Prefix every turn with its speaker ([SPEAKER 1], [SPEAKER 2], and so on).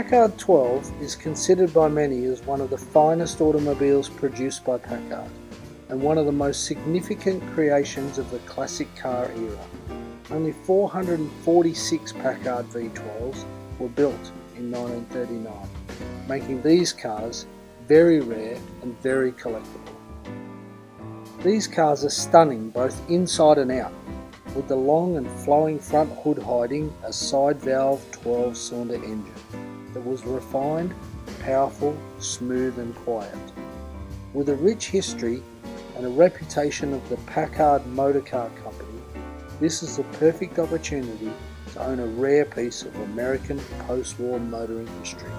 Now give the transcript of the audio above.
[SPEAKER 1] Packard 12 is considered by many as one of the finest automobiles produced by Packard and one of the most significant creations of the classic car era. Only 446 Packard V-12s were built in 1939, making these cars very rare and very collectible. These cars are stunning both inside and out, with the long and flowing front hood hiding a side valve 12-cylinder engine that was refined, powerful, smooth and quiet. With a rich history and a reputation of the Packard Motor Car Company, this is the perfect opportunity to own a rare piece of American post-war motoring history.